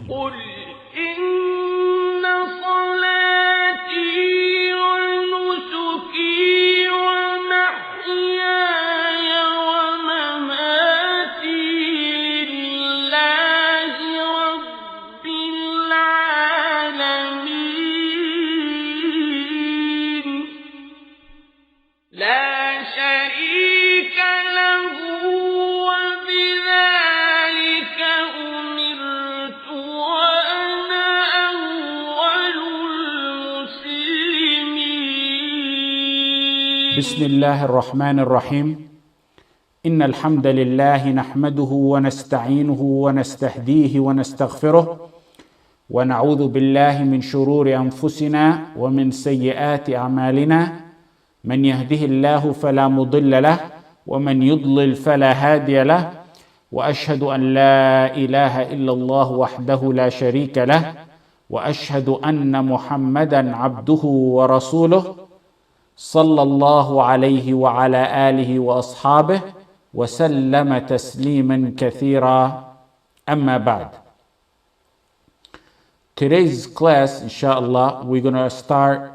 قل إن صلاتي ونسكي ومحياي ومماتي لله رب العالمين لا شريك له وبذلك أمرت وأنا أول المسلمين. بسم الله الرحمن الرحيم. إن الحمد لله نحمده ونستعينه ونستهديه ونستغفره ونعوذ بالله من شرور أنفسنا ومن سيئات أعمالنا. من يهده الله فلا مضل له ومن يضلل فلا هادي له، وأشهد أن لا إله إلا الله وحده لا شريك له، وأشهد أن محمدا عبده ورسوله صلى الله عليه وعلى آله وأصحابه وسلم تسليما كثيرا. أما بعد. Today's class, inshallah, we're going to start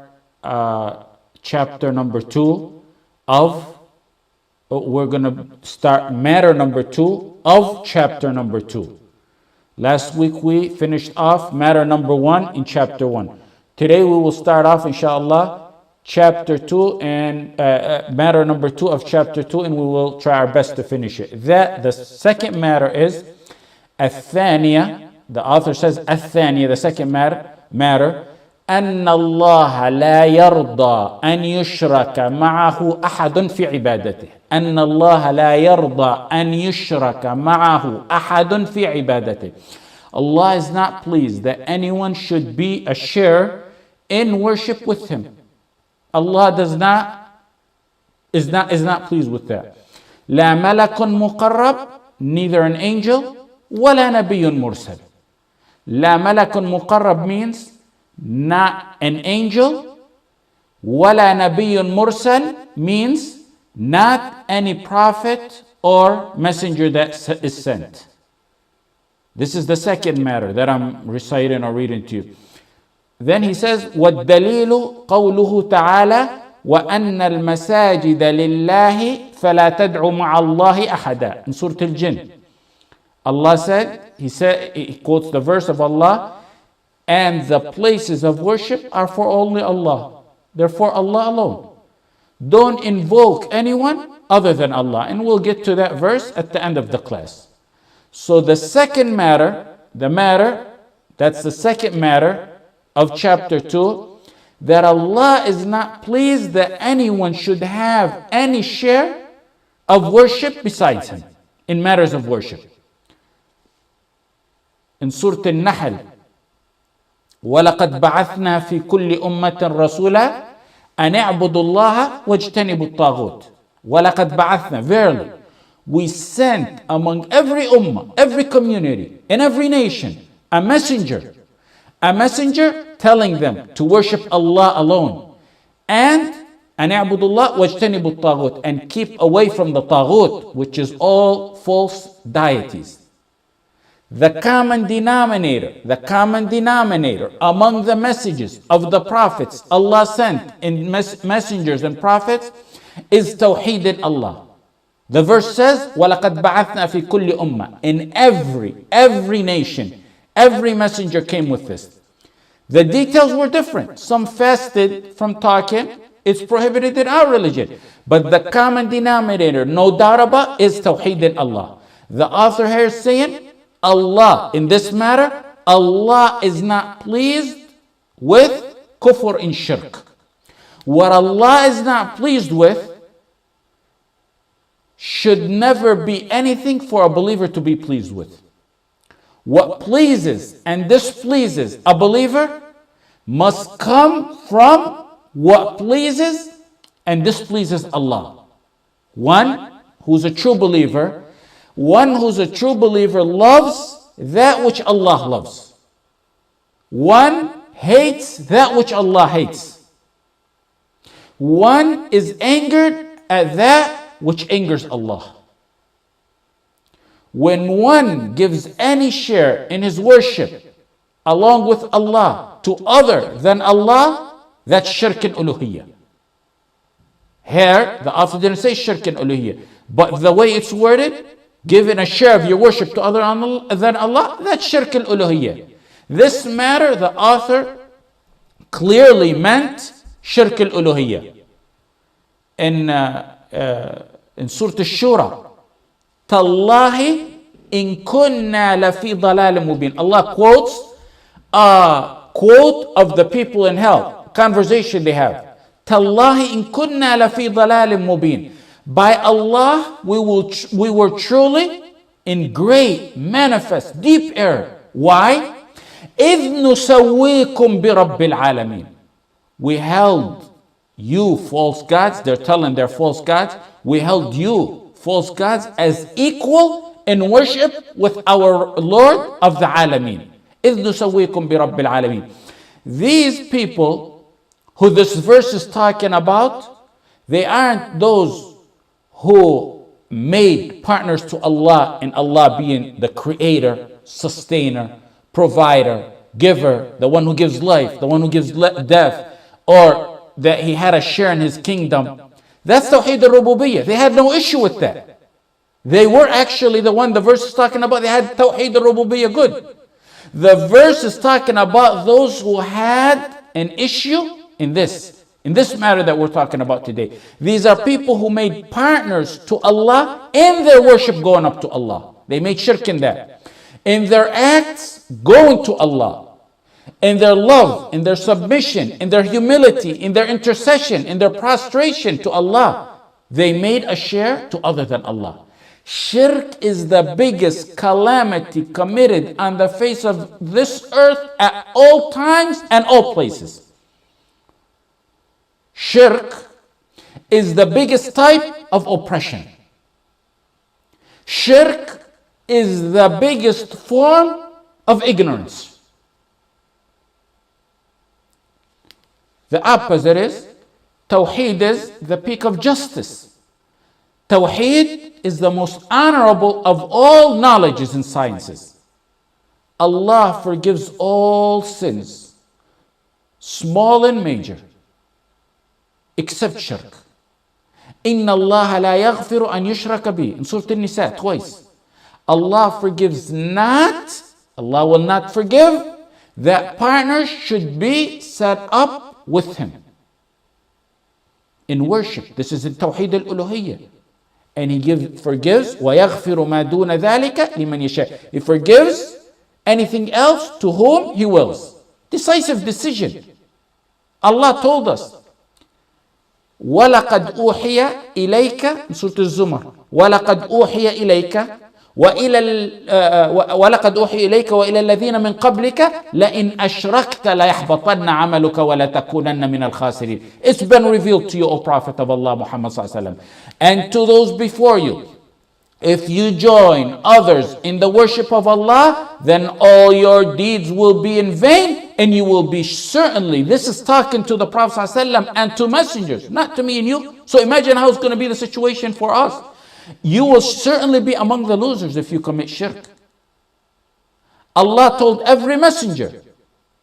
chapter number 2 of, we're going to start matter number 2 of chapter number 2. Last week we finished off matter number 1 in chapter 1. Today we will start off, inshallah, chapter 2 and matter number 2 of chapter 2, and we will try our best to finish it. The second matter is الثانية. The author says الثانية, the second matter أن الله لا يرضى أن يشرك معه أحد في عبادته. أن الله لا يرضى أن يشرك معه أحد في عبادته. Allah is not pleased that anyone should be a share in worship with Him. Allah is not pleased with that. لا ملك مقرب, neither an angel, ولا نبي مرسل. لا ملك مقرب means not an angel. ولا نبي مرسل means not any prophet or messenger that is sent. This is the second matter that I'm reciting or reading to you. Then he says, وَالدَّلِيلُ قَوْلُهُ تَعَالَى وَأَنَّ الْمَسَاجِدَ لِلَّهِ فَلَا تَدْعُ مَعَ اللَّهِ أَحَدًا. In Surah Al-Jinn, Allah said, he quotes the verse of Allah, and the places of worship are for only Allah. They're for Allah alone. Don't invoke anyone other than Allah. And we'll get to that verse at the end of the class. So the second matter, that's the second matter of chapter 2, that Allah is not pleased that anyone should have any share of worship besides Him in matters of worship. In Surah Al-Nahl, وَلَقَدْ بَعَثْنَا فِي كُلِّ أُمَّةٍ رَسُولًا أَنِ اعْبُدُوا اللَّهَ وَاجْتَنِبُوا الطَّاغُوتَ. وَلَقَدْ بَعَثْنَا, verily, we sent among every ummah, every community, in every nation, a messenger telling them to worship Allah alone, and أَنِ اعْبُدُوا اللَّهَ وَاجْتَنِبُوا الطَّاغُوتَ, and keep away from the taghut, which is all false deities. The common denominator among the messages of the prophets Allah sent in messengers and prophets is Tawheed in Allah. The verse says, وَلَقَدْ بَعَثْنَا فِي كُلِّ أُمَّةٍ. In every nation, every messenger came with this. The details were different. Some fasted from talking. It's prohibited in our religion. But the common denominator, no doubt about, is Tawheed in Allah. The author here is saying, Allah, in this matter, Allah is not pleased with kufr in shirk. What Allah is not pleased with should never be anything for a believer to be pleased with. What pleases and displeases a believer must come from what pleases and displeases Allah. One who's a true believer loves that which Allah loves. One hates that which Allah hates. One is angered at that which angers Allah. When one gives any share in his worship along with Allah to other than Allah, that's Shirk al-Uluhiyyah. Here, the author didn't say Shirk al-Uluhiyyah, but the way it's worded, giving a share of your worship to other than Allah, that's Shirk al-Uluhiyyah. This matter, the author clearly meant Shirk al-Uluhiyyah. In Surah Al-Shura, Tallahi in kunna lafi dalalim mubin. Allah quotes a quote of the people in hell, conversation they have. Tallahi in kunna lafi dalalim mubin. By Allah, we were truly in great, manifest, deep error. Why? إِذْ نُسَوِّيكُمْ بِرَبِّ الْعَالَمِينَ. We held you false gods, they're telling their false gods, we held you false gods as equal in worship with our Lord of the Alameen. إِذْ نُسَوِّيكُمْ بِرَبِّ الْعَالَمِينَ. These people who this verse is talking about, they aren't those who made partners to Allah in Allah being the creator, sustainer, provider, giver, the one who gives life, the one who gives death, or that he had a share in his kingdom. That's Tawheed al-Rububiyyah. They had no issue with that. They were actually the one the verse is talking about. They had Tawheed al-Rububiyyah good. The verse is talking about those who had an issue in this matter that we're talking about today. These are people who made partners to Allah in their worship going up to Allah. They made shirk in that. In their acts going to Allah. In their love, in their submission, in their humility, in their intercession, in their prostration to Allah, they made a share to other than Allah. Shirk is the biggest calamity committed on the face of this earth at all times and all places. Shirk is the biggest type of oppression. Shirk is the biggest form of ignorance. The opposite is, Tawheed is the peak of justice. Tawheed is the most honorable of all knowledges and sciences. Allah forgives all sins, small and major, except shirk. Inna Allah la yaghfiru an yushraka bi. In Surah An-Nisa, twice. Allah forgives not, Allah will not forgive that partners should be set up with him in worship. This is in Tawheed al-Uluhiyyah. And he forgives وَيَغْفِرُ مَا دُونَ ذَلِكَ لِمَنْ يَشَاءُ. He forgives anything else to whom he wills. Decisive decision. Allah told us وَلَقَدْ أُوحِيَ إِلَيْكَ in Surah Al-Zumar وَلَقَدْ أُوحِيَ إِلَيْكَ ولقد أوحي إليك وإلى الذين من قبلك لئن أشركت ليحبطن عملك ولتكونن من الخاسرين. It's been revealed to you, O Prophet of Allah Muhammad sallallahu alaihi wasallam, and to those before you, if you join others in the worship of Allah, then all your deeds will be in vain, and you will be certainly. This is talking to the Prophet sallallahu alaihi wasallam and to messengers, not to me and you. So imagine how it's going to be the situation for us. You will certainly be among the losers if you commit shirk. Allah told every messenger,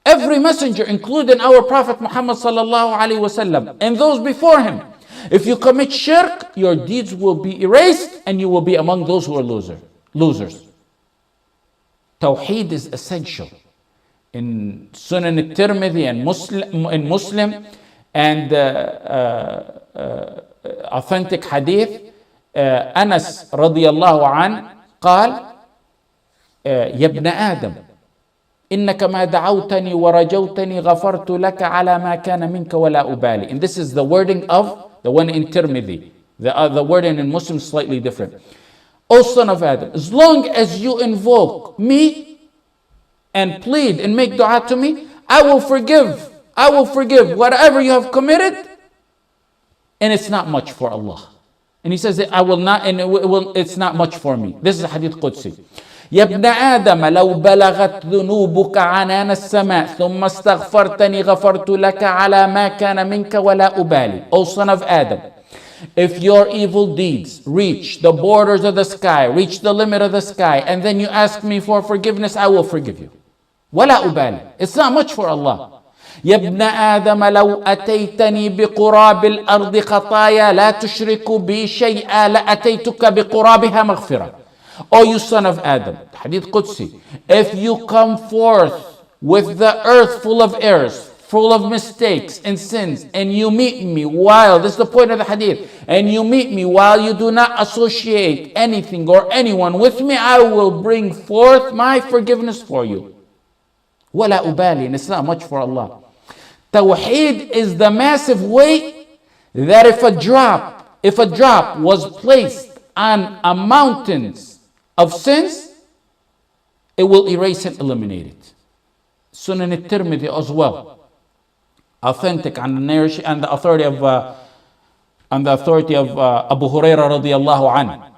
including our Prophet Muhammad sallallahu alaihi wasallam and those before him, if you commit shirk, your deeds will be erased and you will be among those who are losers. Tawheed is essential. In Sunan al-Tirmidhi and Muslim and authentic hadith, أنس رضي الله عنه قال يا ابن آدم إنك ما دعوتني ورجوتني غفرت لك على ما كان منك ولا أبالي. And this is the wording of the one in Tirmidhi. The wording in Muslim is slightly different. O son of Adam, as long as you invoke me and plead and make dua to me, I will forgive whatever you have committed, and it's not much for Allah. And he says, I will not, and it's not much for me. This is a hadith Qudsi. يا ابن آدم لو بلغت ذنوبك عنان السماء ثم استغفرتني غفرت لك على ما كان منك ولا أبالي. O son of Adam, if your evil deeds reach the borders of the sky, reach the limit of the sky, and then you ask me for forgiveness, I will forgive you. ولا أبالي. It's not much for Allah. يا ابن آدم لو أتيتني بقراب الأرض خطايا لا تشرك بي شيئا لأتيتك بقرابها مغفرة. O you son of Adam, Hadith Qudsi, if you come forth with the earth full of errors, full of mistakes and sins, and you meet me while, this is the point of the Hadith, and you meet me while you do not associate anything or anyone with me, I will bring forth my forgiveness for you. ولا أبالي, and it's not much for Allah. Tawheed is the massive weight that if a drop was placed on a mountains of sins, it will erase and eliminate it. Sunan al-Tirmidhi as well, authentic on the narration and the authority of Abu Hurairah radiyallahu anhu.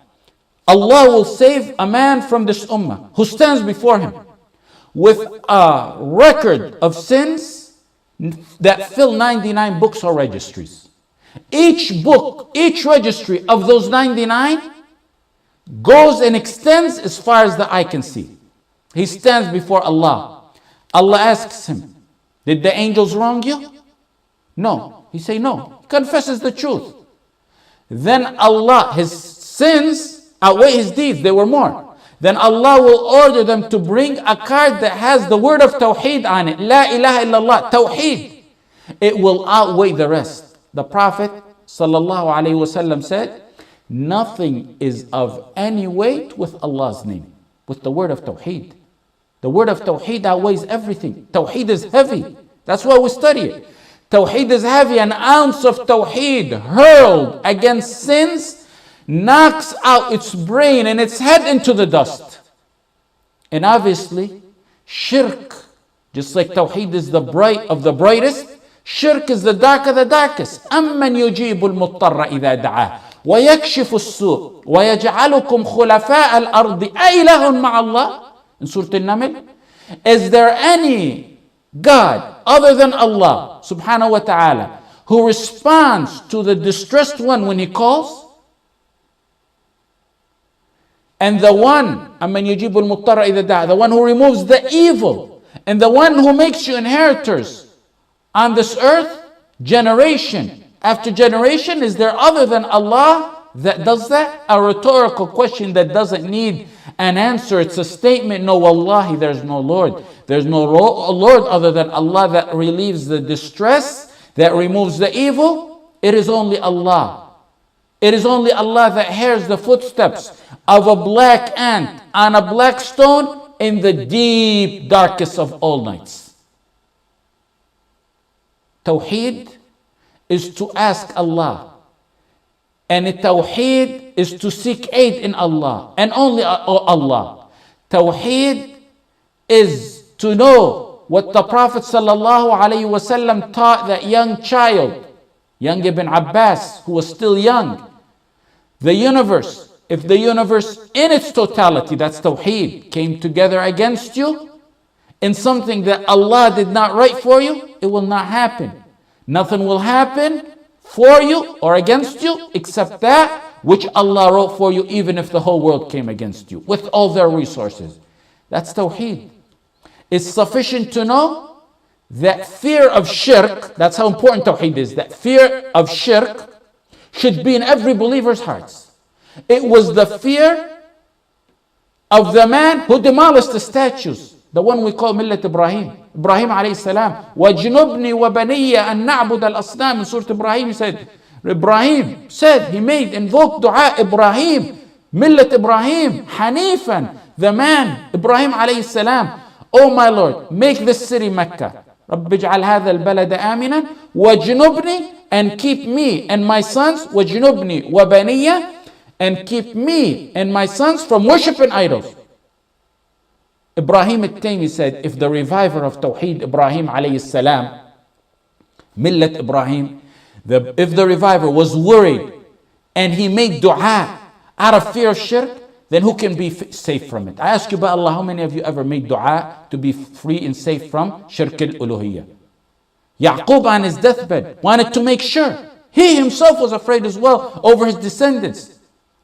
Allah will save a man from this ummah who stands before him with a record of sins that fill 99 books or registries. Each book, each registry of those 99 goes and extends as far as the eye can see. He stands before Allah. Allah asks him, did the angels wrong you? No. He say no. He confesses the truth. Then Allah, his sins outweigh his deeds. They were more. Then Allah will order them to bring a card that has the word of Tawheed on it. La ilaha illallah, Tawheed. It will outweigh the rest. The Prophet sallallahu alaihi wasallam said, nothing is of any weight with Allah's name, with the word of Tawheed. The word of Tawheed outweighs everything. Tawheed is heavy. That's why we study it. Tawheed is heavy. An ounce of Tawheed hurled against sins knocks out its brain and its head into the dust. And obviously, shirk, just like Tawheed is the bright of the brightest, shirk is the dark of the darkest. أَمَّنْ يُجِيبُ الْمُضْطَرَّ إِذَا دَعَاهُ وَيَكْشِفُ السُّوءَ وَيَجْعَلُكُمْ خُلَفَاءَ الْأَرْضِ أَإِلَهٌ مَعَ اللَّهِ. In Surah Al-Naml, is there any God other than Allah subhanahu wa ta'ala who responds to the distressed one when he calls? And the one, أَمَّنْ يُجِيبُ الْمُضْطَرَّ إِذَا دَعَاهُ, the one who removes the evil, and the one who makes you inheritors on this earth, generation after generation, is there other than Allah that does that? A rhetorical question that doesn't need an answer. It's a statement. No, wallahi, there's no Lord. There's no Lord other than Allah that relieves the distress, that removes the evil. It is only Allah. It is only Allah that hears the footsteps of a black ant on a black stone in the deep darkest of all nights. Tawheed is to ask Allah. And Tawheed is to seek aid in Allah and only Allah. Tawheed is to know what the Prophet sallallahu alaihi wasallam taught that young child, young Ibn Abbas, who was still young. The universe, if the universe in its totality, that's Tawheed, came together against you in something that Allah did not write for you, it will not happen. Nothing will happen for you or against you except that which Allah wrote for you, even if the whole world came against you with all their resources. That's Tawheed. It's sufficient to know that fear of shirk, that's how important Tawheed is, that fear of shirk should be in every believer's hearts. It was the fear of the man who demolished the statues, the one we call Millat Ibrahim. Ibrahim alayhi salam. وَجْنُبْنِي وَبَنِيَّ أَن نَعْبُدَ الْأَصْنَامِ. In Surah Ibrahim he said, he made, invoked dua Ibrahim, Millat Ibrahim, Hanifan, the man, Ibrahim alayhi salam. Oh my Lord, make this city Mecca. رَبِّ اجْعَلْ هَذَا الْبَلَدَ آمِنًا وَجْنُبْنِي, and keep me and my sons, وَجْنُبْنِي وَبَنِيَّ, and keep me and my sons from worshiping idols. Ibrahim al-Taymi said, if the reviver of Tawheed, Ibrahim alayhi salam, Millat Ibrahim, if the reviver was worried and he made dua out of fear of shirk, then who can be safe from it? I ask you by Allah, how many of you ever made dua to be free and safe from Shirk al-Uluhiyyah? Yaqub on his deathbed wanted to make sure. He himself was afraid as well over his descendants.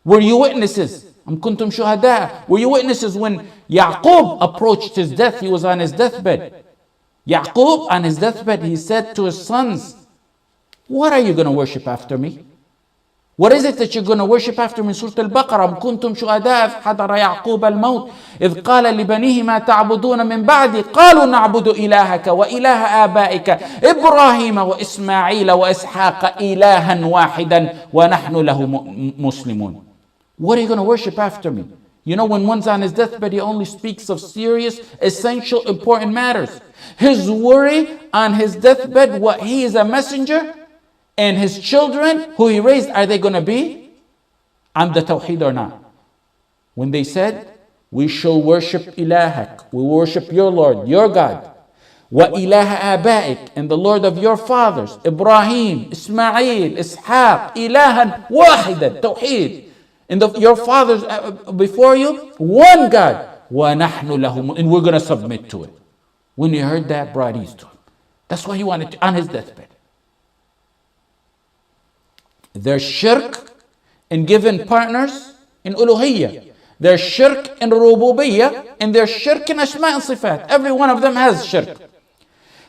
Were you witnesses Am kuntum shuhada. Were you witnesses when Yaqub approached his death? He was on his deathbed. Yaqub on his deathbed, he said to his sons, what are you going to worship after me? What is it that you're going to worship after me? Surah Al-Baqarah. أم كنتم شهداء إذ حضر يعقوب الموت إذ قال لبنيه ما تعبدون من بعدي قالوا نعبد إلهك وإله آبائك إبراهيم وإسماعيل وإسحاق إلها واحدا ونحن له مسلمون. What are you going to worship after me? You know, when one's on his deathbed, he only speaks of serious, essential, important matters. His worry on his deathbed, what he is a messenger, and his children who he raised, are they going to be on the Tawheed or not? When they said, we shall worship Ilahak, we worship your Lord, your God, wa ilaha abaik, and the Lord of your fathers, Ibrahim, Ismail, Ishaq, ilahan wahidan, Tawheed, and your fathers before you, one God, wa nahnu lahu, and we're going to submit to it. When he heard that, brought ease to him. That's why he wanted to, on his deathbed. There's shirk in giving partners in uluhiyyah. There's shirk in rububiyyah, and there's shirk in asma and sifat. Every one of them has shirk.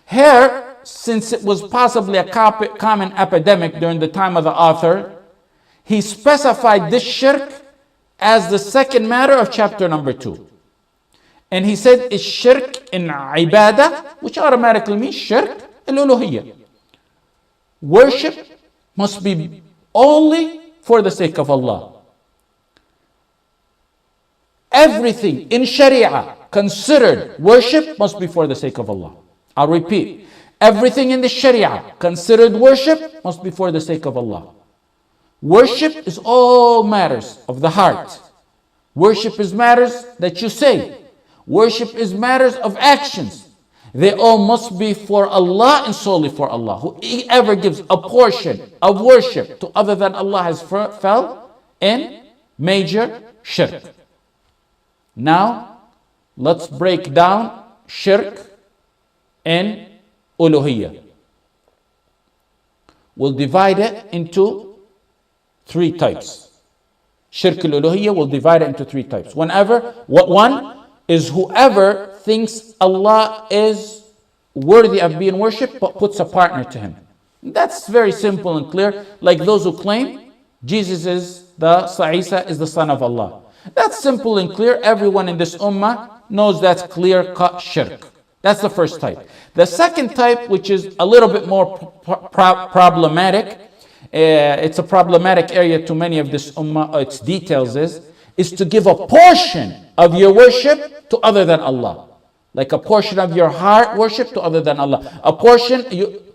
Here, since it was possibly a common epidemic during the time of the author, he specified this shirk as the second matter of chapter number 2. And he said it's shirk in ibadah, which automatically means shirk al-uluhiyyah. Worship must be only for the sake of Allah. Everything in Sharia considered worship must be for the sake of Allah. I'll repeat. Everything in the Sharia considered worship must be for the sake of Allah. Worship is all matters of the heart. Worship is matters that you say. Worship is matters of actions. They all must be for Allah and solely for Allah. Whoever gives a portion of worship to other than Allah has fell in major shirk. Now, let's break down shirk and uluhiyyah. We'll divide it into 3 types. Shirk al-Uluhiyyah will divide it into 3 types. One is whoever thinks Allah is worthy of being worshipped but puts a partner to him. That's very simple and clear. Like those who claim Jesus is Isa is the son of Allah. That's simple and clear. Everyone in this ummah knows that's clear-cut shirk. That's the first type. The second type, which is a little bit more problematic, it's a problematic area to many of this ummah, its details is to give a portion of your worship to other than Allah. Like a portion of your heart worship to other than Allah. A portion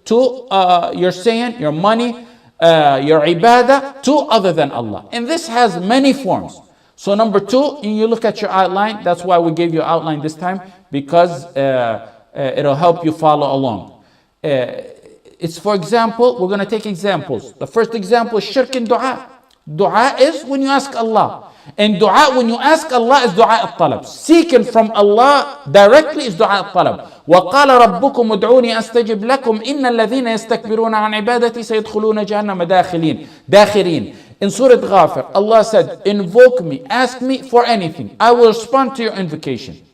to your saying, your money, your ibadah to other than Allah. And this has many forms. So number 2, you look at your outline. That's why we gave you outline this time, because it'll help you follow along. It's, for example, we're going to take examples. The first example is shirk in dua. Dua is when you ask Allah. And dua, when you ask Allah, is dua al-talab. Seeking from Allah directly is dua al-talab. وَقَالَ رَبُّكُمُ ادْعُونِي أَسْتَجِبْ لَكُمْ إِنَّ الَّذِينَ يَسْتَكْبِرُونَ عَنْ عِبَادَتِي سَيَدْخُلُونَ جَهَنَّمَ دَاخِرِينَ. In Surah Ghafir, Allah said, invoke me, ask me for anything. I will respond to your invocation.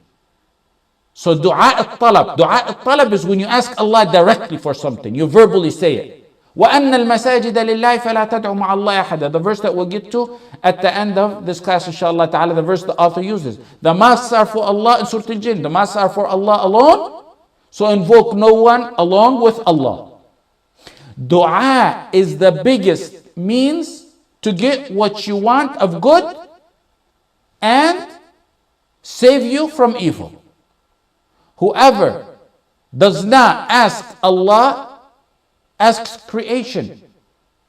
So dua al-talab is when you ask Allah directly for something. You verbally say it. وَأَنَّ الْمَسَاجِدَ لِلَّهِ فَلَا تَدْعُوا مَعَ اللَّهِ أَحَدًا. The verse that we'll get to at the end of this class, inshallah ta'ala, the verse the author uses. The mosques are for Allah in Surah Al-Jinn. The mosques are for Allah alone. So invoke no one along with Allah. Dua is the biggest means to get what you want of good and save you from evil. Whoever does not ask Allah asks creation.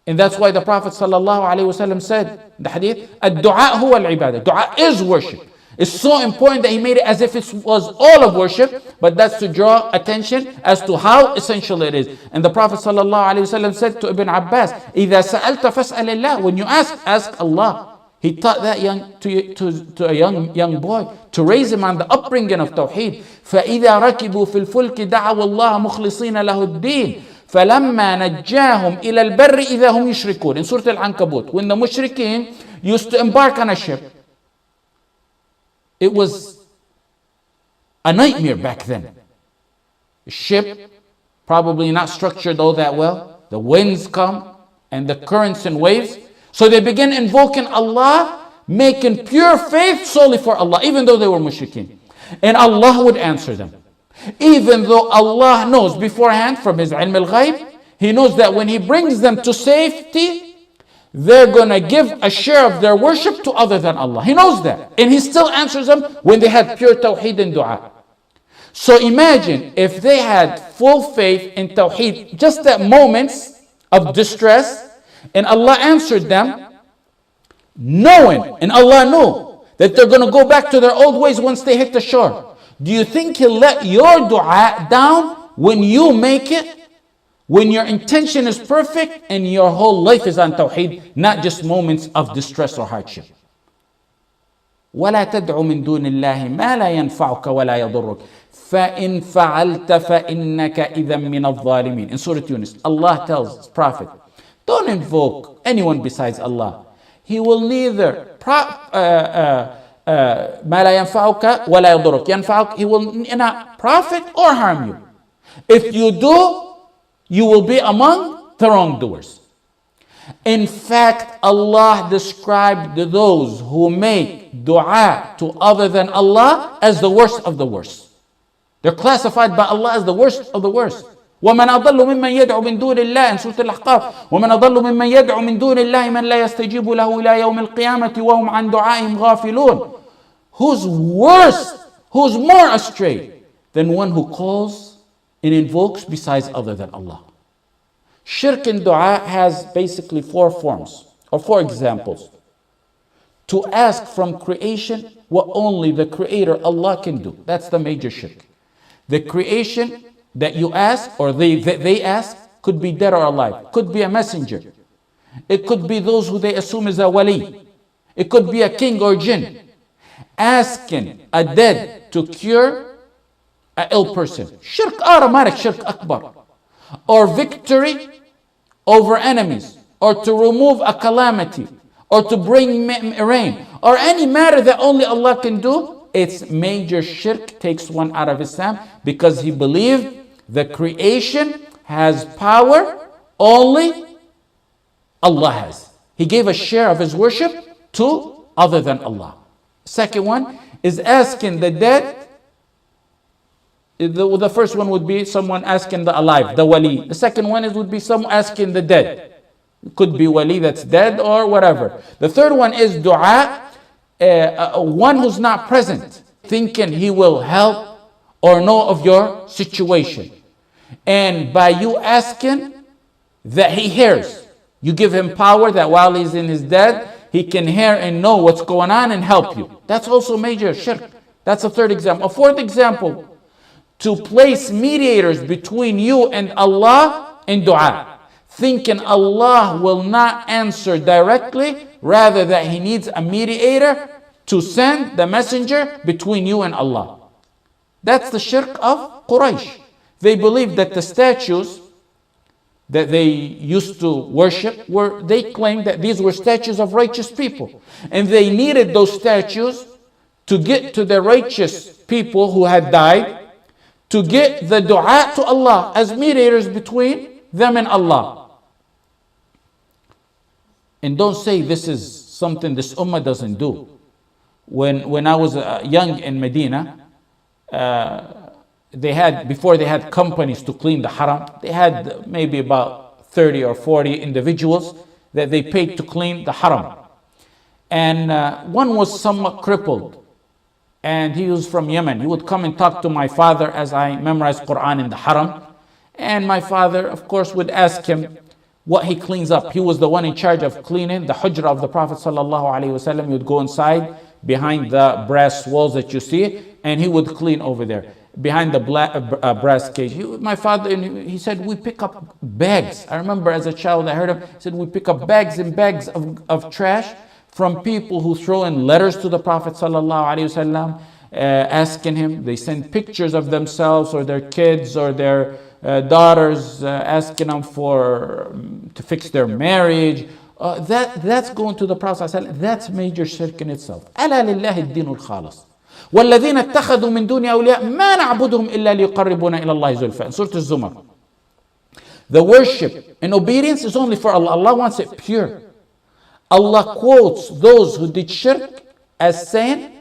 And that's why the Prophet ﷺ said in the hadith, ad-du'a huwa al-ibadah. Dua is worship. It's so important that he made it as if it was all of worship, but that's to draw attention as to how essential it is. And the Prophet ﷺ said to Ibn Abbas, إِذَا سَأَلْتَ فَاسْأَلِ اللَّهِ. When you ask Allah. He taught that to a young boy to raise him on the upbringing of Tawheed. فَإِذَا رَكِبُوا فِي الْفُلْكِ دَعَوُا اللَّهَ مُخْلِصِينَ لَهُ الدِّينَ فَلَمَّا نَجَّاهُمْ إِلَى الْبَرِّ إِذَا هُمْ يُشْرِكُونَ. In Surah Al-Ankabut, when the mushrikeen used to embark on a ship, It was a nightmare back then. The ship, probably not structured all that well. The winds come and the currents and waves. So they begin invoking Allah, making pure faith solely for Allah, even though they were mushrikeen. And Allah would answer them. Even though Allah knows beforehand from His ilm al-ghayb, He knows that when He brings them to safety, they're going to give a share of their worship to other than Allah. He knows that. And He still answers them when they had pure Tawheed and dua. So imagine if they had full faith in Tawheed just at moments of distress, and Allah answered them, knowing, and Allah knew, that they're going to go back to their old ways once they hit the shore. Do you think He'll let your dua down when you make it? When your intention is perfect and your whole life is on Tawheed, not just moments of distress or hardship. ولا تدع من دون الله ما لا ينفعك ولا يضرك فإن فعلت فإنك إذا من الظالمين. In Surah Yunus, Allah tells His Prophet, don't invoke anyone besides Allah. He will neither ما لا ينفعك ولا يضرك. ينفعك, He will not profit or harm you. If you do, you will be among the wrongdoers. In fact, Allah described those who make dua to other than Allah as the worst of the worst. They're classified by Allah as the worst of the worst. وَمَنْ أَضَلُّ مِمَّنْ يَدْعُ مِنْ دُونِ اللَّهِ in Surah Al-Ahqaf. وَمَنْ أَضَلُّ مِمَّنْ يَدْعُ مِنْ دُونِ اللَّهِ مَنْ لَا يَسْتَجِيبُ لَهُ إِلَى يَوْمِ الْقِيَامَةِ وَهُمْ عَنْ دُعَائِهِمْ غَافِلُونَ. Who's worse, who's more astray than one who calls and invokes besides other than Allah? Shirk in dua has basically four forms, or four examples. To ask from creation what only the Creator Allah can do. That's the major shirk. The creation that you ask, or they ask, could be dead or alive. Could be a messenger. It could be those who they assume is a wali. It could be a king or jinn. Asking a dead to cure an ill person. Shirk automatic, shirk akbar. Or victory over enemies, or to remove a calamity, or to bring rain, or any matter that only Allah can do. It's major shirk, takes one out of Islam, because he believed the creation has power only Allah has. He gave a share of his worship to other than Allah. Second one is asking the dead. The first one would be someone asking the alive, the wali. The second one would be someone asking the dead. It could be wali that's dead or whatever. The third one is dua, one who's not present, thinking he will help or know of your situation. And by you asking that he hears, you give him power that while he's in his dead, he can hear and know what's going on and help you. That's also major shirk. That's a third example. A fourth example, to place mediators between you and Allah in dua, thinking Allah will not answer directly, rather that He needs a mediator to send the messenger between you and Allah. That's the shirk of Quraysh. They believed that the statues that they used to worship they claimed that these were statues of righteous people, and they needed those statues to get to the righteous people who had died, to get the dua to Allah as mediators between them and Allah. And don't say this is something this ummah doesn't do. When I was young in Medina, before they had companies to clean the haram, they had maybe about 30 or 40 individuals that they paid to clean the haram. And one was somewhat crippled, and he was from Yemen. He would come and talk to my father as I memorized Quran in the haram. And my father, of course, would ask him what he cleans up. He was the one in charge of cleaning the hujrah of the Prophet ﷺ. He would go inside behind the brass walls that you see, and he would clean over there behind the brass cage. My father, he said, we pick up bags. I remember as a child I heard him, he said, we pick up bags and bags of trash from people who throw in letters to the Prophet ﷺ, asking him. They send pictures of themselves or their kids or their daughters, asking them to fix their marriage. That's going to the Prophet ﷺ. That's major shirk in itself. أَلَا لِلَّهِ الدِّينُ الْخَالِص. والذين اتخذوا من دون أولياء ما نعبدهم إلا ليقربونا إلى الله زلفى. In Surah Al-Zumar. The worship and obedience is only for Allah. Allah wants it pure. Allah quotes those who did shirk as saying,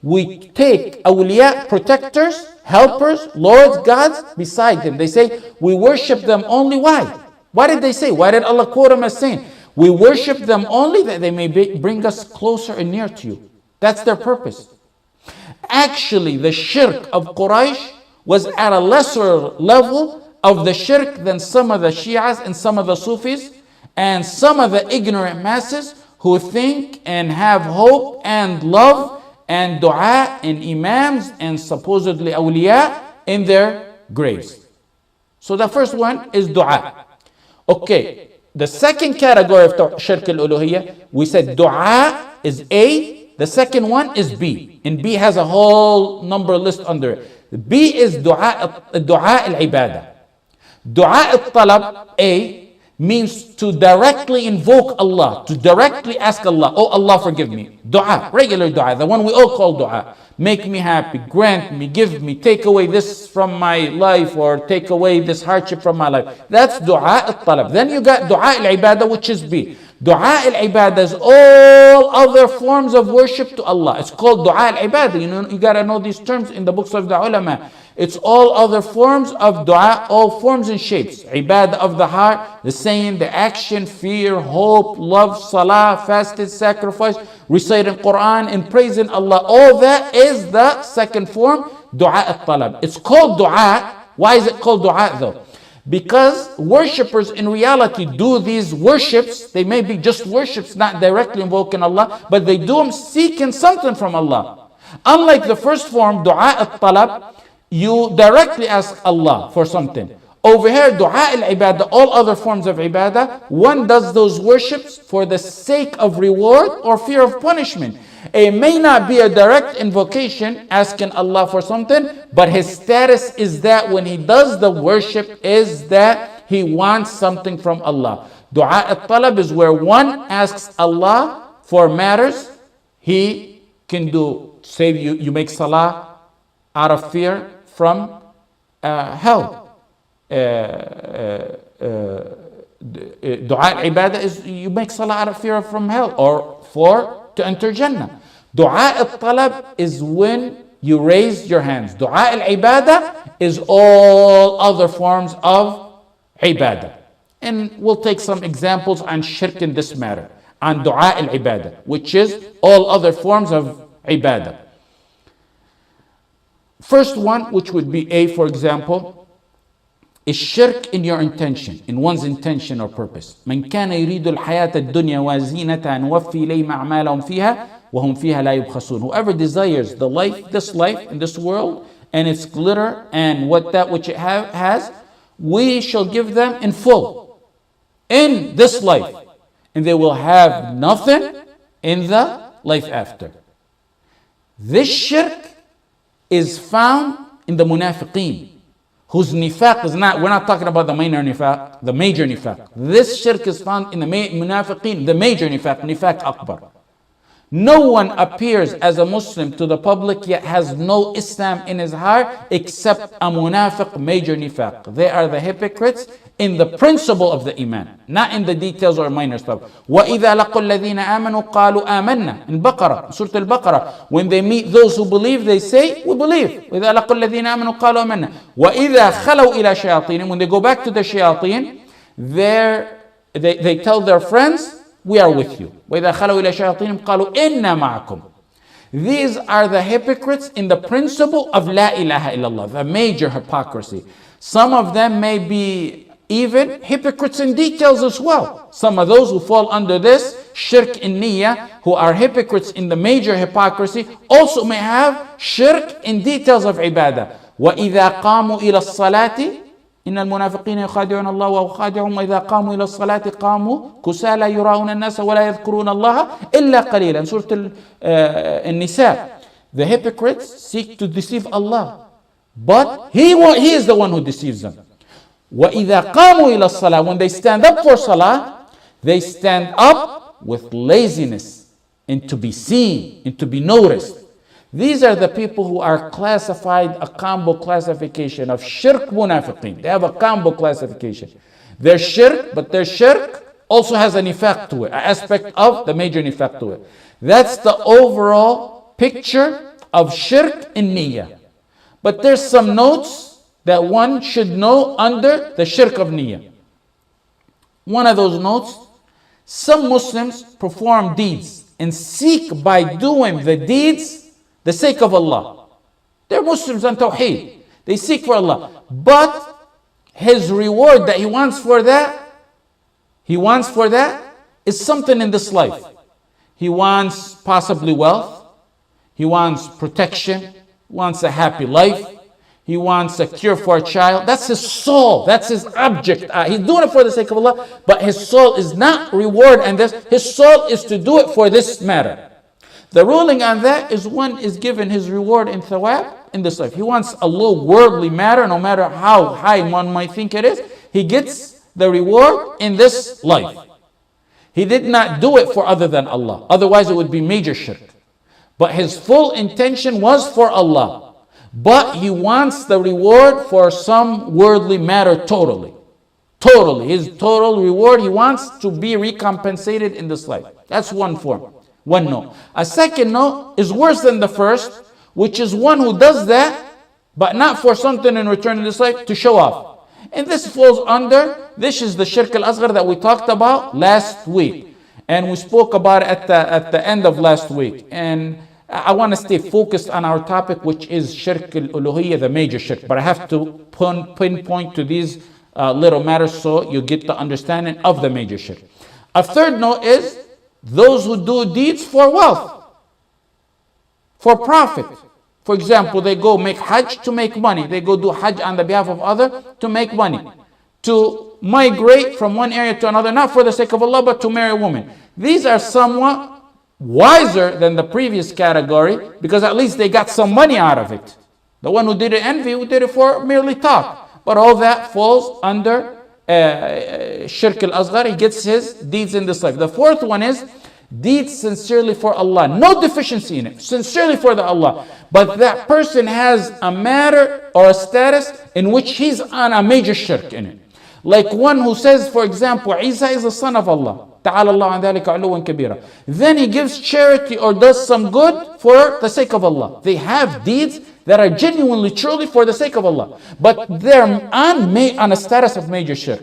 we take awliya, protectors, helpers, lords, gods beside them. They say, we worship them only. Why? Why did they say? Why did Allah quote them as saying, we worship them only that they may bring us closer and near to you? That's their purpose. Actually, the shirk of Quraysh was at a lesser level of the shirk than some of the Shias and some of the Sufis and some of the ignorant masses who think and have hope and love and dua and imams and supposedly awliya in their graves. So the first one is dua. Okay, the second category of Shirk al-Uluhiyyah, we said dua is A, the second one is B, and B has a whole number list under it. B is dua al-ibadah. Dua al-talab, A, means to directly invoke Allah, to directly ask Allah, oh Allah forgive me. Dua, regular dua, the one we all call dua. Make me happy, grant me, give me, take away this from my life, or take away this hardship from my life. That's dua al-talab. Then you got dua al-ibadah, which is B. Dua al-ibadah is all other forms of worship to Allah. It's called dua al-ibadah. You gotta know these terms in the books of the ulama. It's all other forms of dua, all forms and shapes. Ibadah of the heart, the saying, the action, fear, hope, love, salah, fasted, sacrifice, reciting Quran, and praising Allah. All that is the second form, dua al-talab. It's called dua. Why is it called dua though? Because worshippers in reality do these worships. They may be just worships, not directly invoking Allah, but they do them seeking something from Allah. Unlike the first form, dua al-talab, you directly ask Allah for something. Over here, dua al-ibadah, all other forms of ibadah, one does those worships for the sake of reward or fear of punishment. It may not be a direct invocation asking Allah for something, but his status is that when he does the worship is that he wants something from Allah. Dua al-talab is where one asks Allah for matters he can do. Say you make salah out of fear from hell. Dua al-ibadah is you make salah out of fear from hell or to enter Jannah. Dua al-talab is when you raise your hands. Dua al-ibadah is all other forms of ibadah. And we'll take some examples on shirk in this matter, on dua al-ibadah, which is all other forms of ibadah. First one, which would be A, for example, is shirk in your intention, in one's intention or purpose. من كان يريد الحياة الدنيا وزينتها نوفي إليهم أعمالهم فيها وهم فيها لا يبخسون. Whoever desires the life, this life in this world, and its glitter and which it has, we shall give them in full in this life, and they will have nothing in the life after. This shirk is found in the munafiqeen, whose nifaq is not, we're not talking about the minor nifaq, the major nifaq. This shirk is found in the munafiqeen, the major nifaq, nifaq akbar. No one appears as a Muslim to the public yet has no Islam in his heart except a munafiq, major nifaq. They are the hypocrites in the principle of the iman, not in the details or minor stuff. وَإِذَا لَقُوا الَّذِينَ آمَنُوا قَالُوا آمَنَّا. In Baqarah, Surah Al-Baqarah, when they meet those who believe, they say, we believe. وَإِذَا لَقُوا الَّذِينَ آمَنُوا قَالُوا آمَنَّا. وَإِذَا خَلَوْا إِلَى شَيَاطِينِهِمْ. When they go back to the shayateen, they tell their friends, we are with you. وَإِذَا خَلَوْا إِلَى شَيَاطِينِهِمْ قَالُوا إِنَّا مَعَكُمْ. These are the hypocrites in the principle of La ilaha illallah, the major hypocrisy. Some of them may be even hypocrites in details as well. Some of those who fall under this shirk in niyyah, who are hypocrites in the major hypocrisy, also may have shirk in details of ibadah. وَإِذَا قَامُوا إِلَى الصَّلَاةِ إن المنافقين يخادعون الله وهو خادعهم وإذا قاموا إلى الصلاة قاموا كسالى يراءون الناس ولا يذكرون الله إلا قليلا. Surah An-Nisa. The hypocrites seek to deceive Allah, but He is the one who deceives them. وَإِذَا قَامُوا إِلَى الصَّلَاةِ. When they stand up for salah, they stand up with laziness and to be seen and to be noticed. These are the people who are classified a combo classification of shirk munafiqeen. They have a combo classification. They're shirk, but their shirk also has an effect to it, an aspect of the major effect to it. That's the overall picture of shirk in niyyah. But there's some notes that one should know under the shirk of niyyah. One of those notes, some Muslims perform deeds and seek by doing the deeds the sake of Allah. They're Muslims on Tawheed. They seek for Allah. But his reward that he wants for that is something in this life. He wants possibly wealth. He wants protection. He wants a happy life. He wants a cure for a child. That's his soul. That's his object. He's doing it for the sake of Allah, but his soul is not reward and this. His soul is to do it for this matter. The ruling on that is one is given his reward in thawab in this life. He wants a low worldly matter, no matter how high one might think it is. He gets the reward in this life. He did not do it for other than Allah. Otherwise it would be major shirk. But his full intention was for Allah. But he wants the reward for some worldly matter totally. Totally. His total reward, he wants to be recompensated in this life. That's one form. One no. A second no is worse than the first, which is one who does that, but not for something in return in this life, to show off. And this falls under, this is the shirk al-asghar that we talked about last week. And we spoke about it at the end of last week. And I want to stay focused on our topic, which is Shirk al-Uluhiyyah, the major shirk. But I have to pinpoint to these little matters so you get the understanding of the major shirk. A third note is those who do deeds for wealth, for profit. For example, they go make hajj to make money. They go do hajj on the behalf of others to make money. To migrate from one area to another, not for the sake of Allah, but to marry a woman. These are somewhat wiser than the previous category because at least they got some money out of it. The one who did it envy, who did it for merely talk. But all that falls under Shirk al-Asghar. He gets his deeds in this life. The fourth one is deeds sincerely for Allah. No deficiency in it. Sincerely for the Allah. But that person has a matter or a status in which he's on a major shirk in it. Like one who says, for example, Isa is the son of Allah. Ta'ala Allah an dhalika 'uluwan kabira. Then he gives charity or does some good for the sake of Allah. They have deeds that are genuinely, truly for the sake of Allah. But they're on a status of major shirk.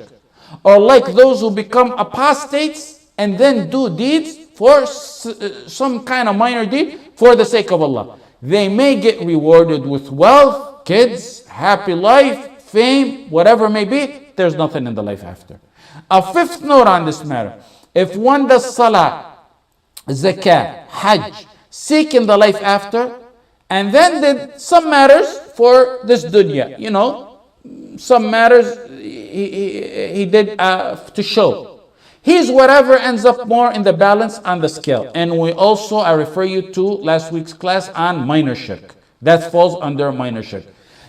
Or like those who become apostates and then do deeds for some kind of minor deed for the sake of Allah. They may get rewarded with wealth, kids, happy life, fame, whatever it may be. There's nothing in the life after. A fifth note on this matter. If one does salah, zakah, hajj, seek in the life after, and then did some matters for this dunya, some matters he did to show. He's whatever ends up more in the balance on the scale. And I refer you to last week's class on minor shirk. That falls under minor shirk.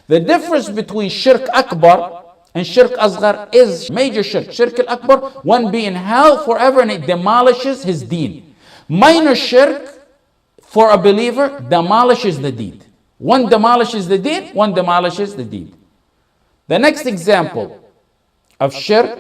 The difference between shirk akbar and shirk asghar is major shirk. Shirk al-akbar, one be in hell forever and it demolishes his deen. Minor shirk for a believer demolishes the deed. One demolishes the deen, one demolishes the deed. The next example of shirk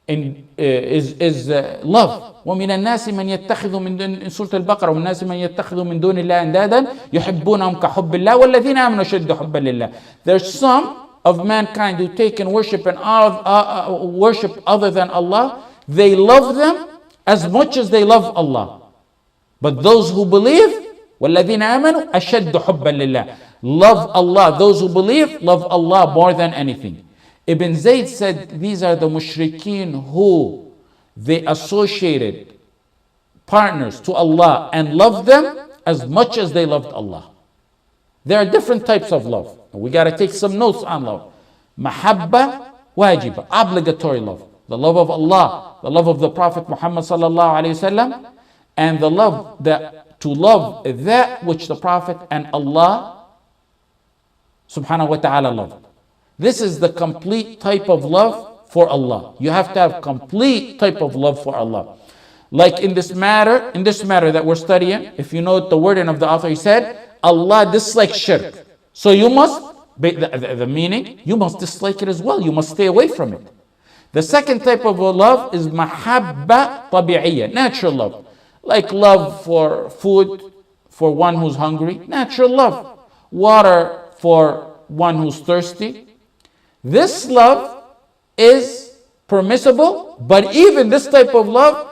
is love. ومن الناس من يتخذ من دون سورة البقرة ومن الناس من يتخذ من دون الله أندادا يحبونهم كحب الله والذين آمنوا أشد حبا لله. There's some of mankind who take and worship worship other than Allah. They love them as much as they love Allah. But those who believe, وَالَّذِينَ آمَنُوا أَشَدُّ حُبًّا لِلَّهِ, love Allah. Those who believe love Allah more than anything. Ibn Zayd said these are the mushrikeen who they associated partners to Allah and loved them as much as they loved Allah. There are different types of love. We got to take some notes on love. Mahabba wajiba, obligatory love. The love of Allah, the love of the Prophet Muhammad sallallahu alayhi wasallam, and the love to love that which the Prophet and Allah subhanahu wa ta'ala loved. This is the complete type of love for Allah. You have to have complete type of love for Allah. Like in this matter that we're studying, if you note the wording of the author, he said, Allah dislikes shirk. So you must, the meaning, you must dislike it as well. You must stay away from it. The second type of love is mahabba tabi'iyya, natural love. Like love for food, for one who's hungry, natural love. Water for one who's thirsty. This love is permissible, but even this type of love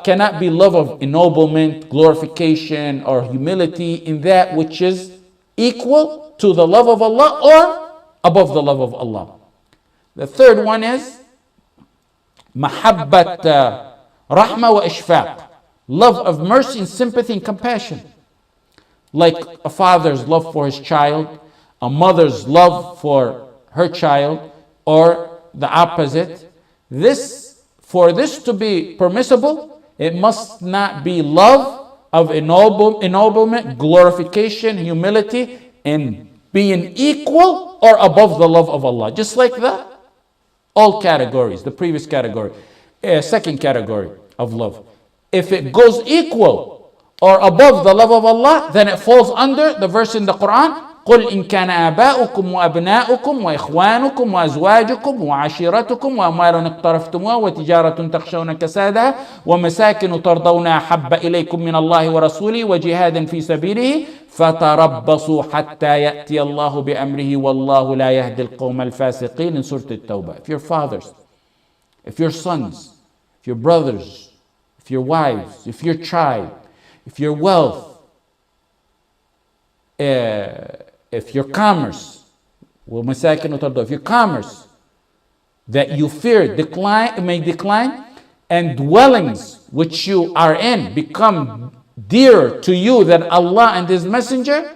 cannot be love of ennoblement, glorification, or humility in that which is equal to the love of Allah or above the love of Allah. The third one is mahabbat rahma wa ishfaq, love of mercy and sympathy and compassion. Like a father's love for his child, a mother's love for her child, or the opposite. For this to be permissible, it must not be love of ennoblement, glorification, humility, and being equal or above the love of Allah. Just like that, all categories, the previous category, second category of love. If it goes equal or above the love of Allah, then it falls under the verse in the Quran, قل إن كان آباؤكم وأبناؤكم وإخوانكم وأزواجكم وعشيرتكم وأموال اقترفتموها وتجارة تخشون كسادها ومساكن ترضونها أحب إليكم من الله ورسوله وجهاد في سبيله فتربصوا حتى يأتي الله بأمره والله لا يهدي القوم الفاسقين in Surah At-Tawbah. If your fathers, if your sons, if your brothers, if your wives, if your child, if your wealth, if your commerce, if your commerce that you fear may decline, and dwellings which you are in become dearer to you than Allah and His Messenger,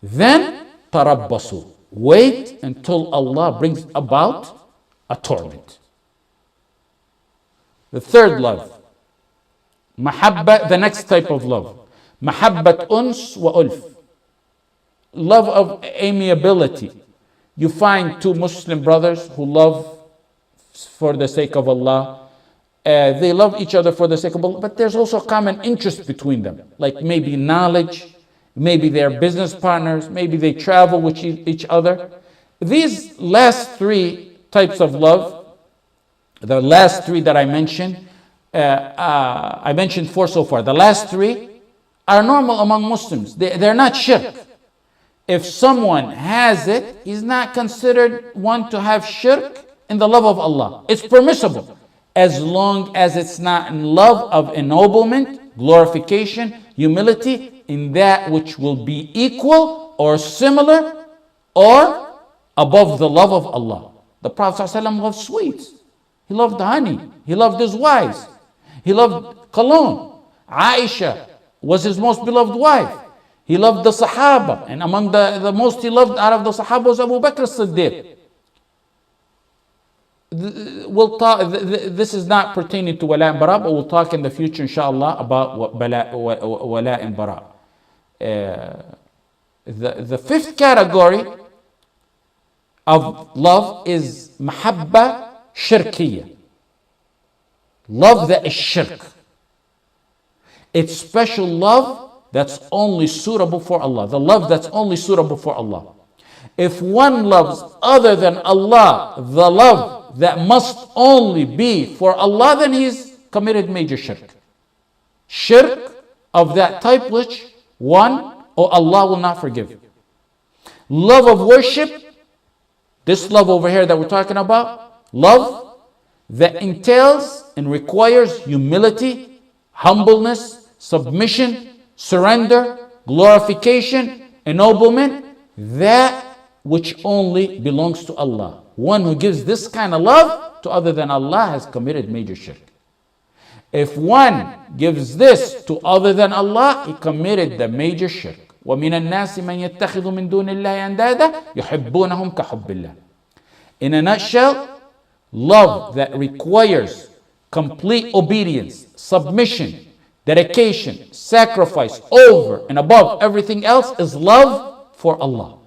then tarabbasu, wait until Allah brings about a torment. The third love, mahabba, the next type of love, mahabbat uns wa ulf, love of amiability. You find two Muslim brothers who love for the sake of Allah. They love each other for the sake of Allah, but there's also common interest between them, like maybe knowledge, maybe they're business partners, maybe they travel with each other. These last three types of love, the last three that I mentioned four so far. The last three are normal among Muslims. They're not shirk. If someone has it, he's not considered one to have shirk in the love of Allah. It's permissible, as long as it's not in love of ennoblement, glorification, humility, in that which will be equal or similar or above the love of Allah. The Prophet ﷺ loved sweets. He loved honey. He loved his wives. He loved cologne. Aisha was his most beloved wife. He loved the Sahaba, and among the most he loved out of the Sahaba was Abu Bakr as-Siddiq. We'll talk, this is not pertaining to wala and bara, but we'll talk in the future, inshallah, about wala and bara. The fifth category of love is mahabba shirkiyya, love that is shirk. It's special love that's only suitable for Allah. The love that's only suitable for Allah. If one loves other than Allah, the love that must only be for Allah, then he's committed major shirk. Shirk of that type which Allah will not forgive. Love of worship, this love over here that we're talking about, love that entails and requires humility, humbleness, submission, surrender, glorification, ennoblement, that which only belongs to Allah. One who gives this kind of love to other than Allah has committed major shirk. If one gives this to other than Allah, he committed the major shirk. وَمِنَ النَّاسِ مَنْ يَتَّخِذُ مِنْ دُونِ اللَّهِ أَنْدَادًا يُحِبُّونَهُمْ كَحُبِّ اللَّهِ. In a nutshell, love that requires complete obedience, submission, dedication, sacrifice over and above everything else is love for Allah.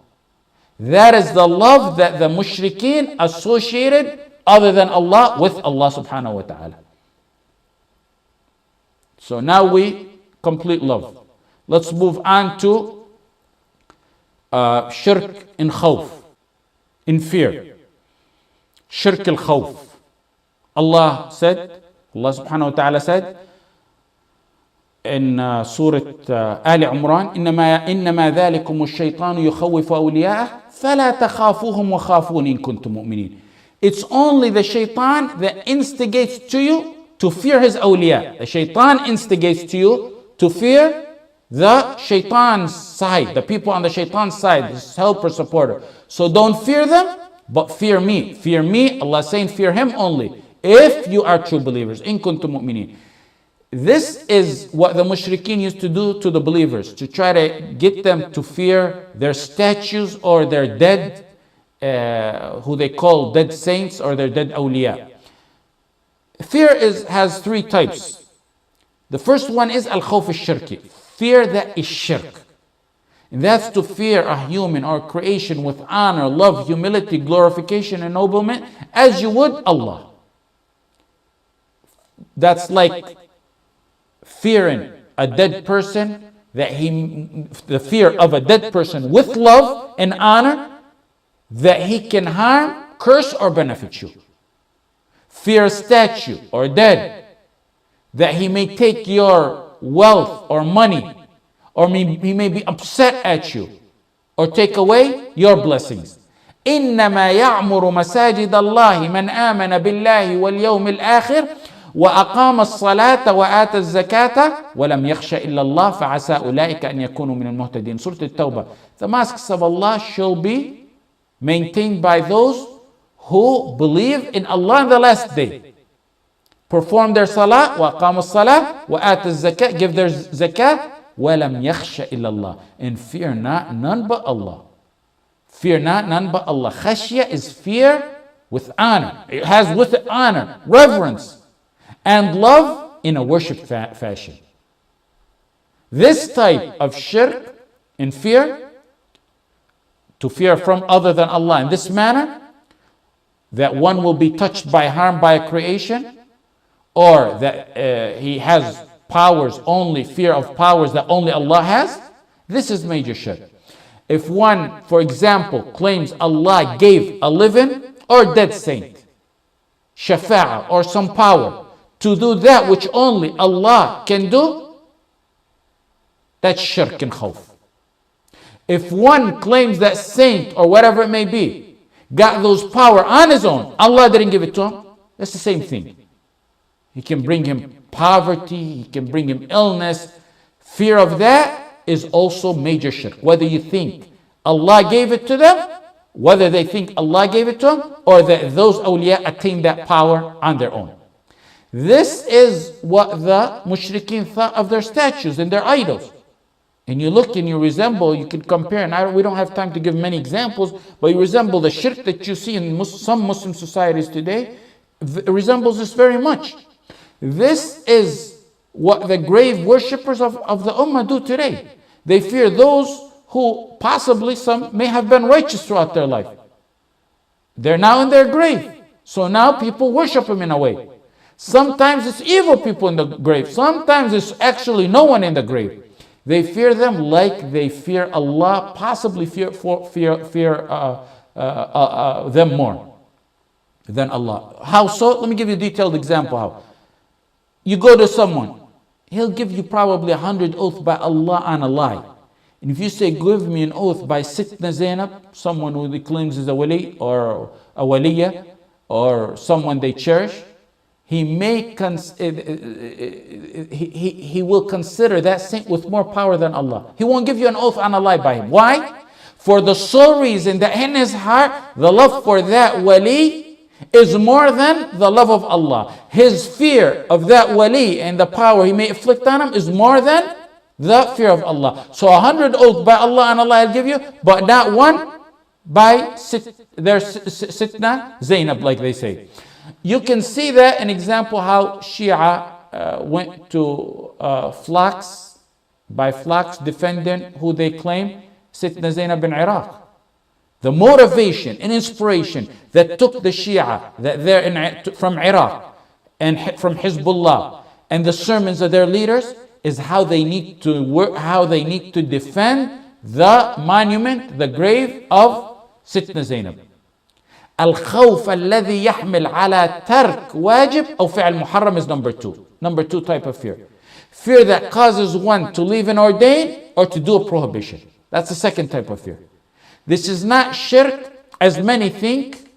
That is the love that the mushrikeen associated other than Allah with Allah subhanahu wa ta'ala. So now we complete love. Let's move on to shirk in khawf, in fear. Shirk al-khawf. Allah subhanahu wa ta'ala said in Surah Ali Imran, إنما ذلكم الشيطان يخوف أولياءه فلا تخافوهم وخافون إن كنتم مؤمنين. It's only the shaitan that instigates to you to fear his awliya. The shaitan instigates to you to fear the shaitan's side, the people on the shaitan's side, his helper, supporter. So don't fear them, but fear me. Fear me, Allah is saying fear him only, if you are true believers. In kuntum mu'mineen. This is what the mushrikeen used to do to the believers, to try to get them to fear their statues or their dead, who they call dead saints or their dead awliya. Fear has three types. The first one is al-khawf al-shirki, fear that is shirk. And that's to fear a human or creation with honor, love, humility, glorification, ennoblement, as you would Allah. That's like fearing a dead person, the fear of a dead person with love and honor, that he can harm, curse, or benefit you. Fear a statue or dead, that he may take your wealth or money, or he may be upset at you, or take away your blessings. إنما يعمر مساجد الله من آمن بالله واليوم الآخر وأقام الصلاة وآتى الزكاة ولم يخش إلا الله فعسى أولئك أن يكونوا من المهتدين. Surah At-Tawbah. The mosques of Allah shall be maintained by those who believe in Allah in the last day, perform their salah, وأقام الصلاة وآتى الزكاة, give their zakah, وَلَمْ يَخْشَ إِلَّا اللَّهِ, and fear not none but Allah. Fear not none but Allah. Khashya is fear with honor. It has with it honor, reverence, and love in a worship fashion. This type of shirk in fear, to fear from other than Allah in this manner, that one will be touched by harm by a creation, or that he has powers, only fear of powers that only Allah has, this is major shirk. If one, for example, claims Allah gave a living or dead saint shafa'ah or some power to do that which only Allah can do, that's shirk and khawf. If one claims that saint or whatever it may be got those power on his own, Allah didn't give it to him, that's the same thing. He can bring him poverty, he can bring him illness. Fear of that is also major shirk. Whether you think Allah gave it to them, whether they think Allah gave it to them, or that those awliya attain that power on their own. This is what the mushrikeen thought of their statues and their idols. And you look and you resemble, you can compare, and we don't have time to give many examples, but you resemble the shirk that you see in some Muslim societies today, resembles this very much. This is what the grave worshippers of the Ummah do today. They fear those who possibly some may have been righteous throughout their life. They're now in their grave. So now people worship them in a way. Sometimes it's evil people in the grave. Sometimes it's actually no one in the grave. They fear them like they fear Allah, possibly fear them more than Allah. How so? Let me give you a detailed example how. You go to someone, he'll give you probably 100 oaths by Allah on a lie. And if you say, give me an oath by Sitna Zainab, someone who he claims is a wali or a waliya, or someone they cherish, he will consider that saint with more power than Allah. He won't give you an oath on a lie by him. Why? For the sole reason that in his heart, the love for that wali is more than the love of Allah. His fear of that wali and the power he may inflict on him is more than the fear of Allah. So 100 oaths by Allah and Allah will give you, but not one by their Sitna Zainab, like they say. You can see that an example how Shia went to flocks defending who they claim Sitna Zainab in Iraq. The motivation and inspiration that took the Shia that they're from Iraq and from Hezbollah and the sermons of their leaders is how they need to work, how they need to defend the monument, the grave of Sitna Zainab. الخوف الذي يحمل على ترك واجب أو فعل محرم is number two. Number two type of fear. Fear that causes one to leave an ordain or to do a prohibition. That's the second type of fear. This is not shirk as many think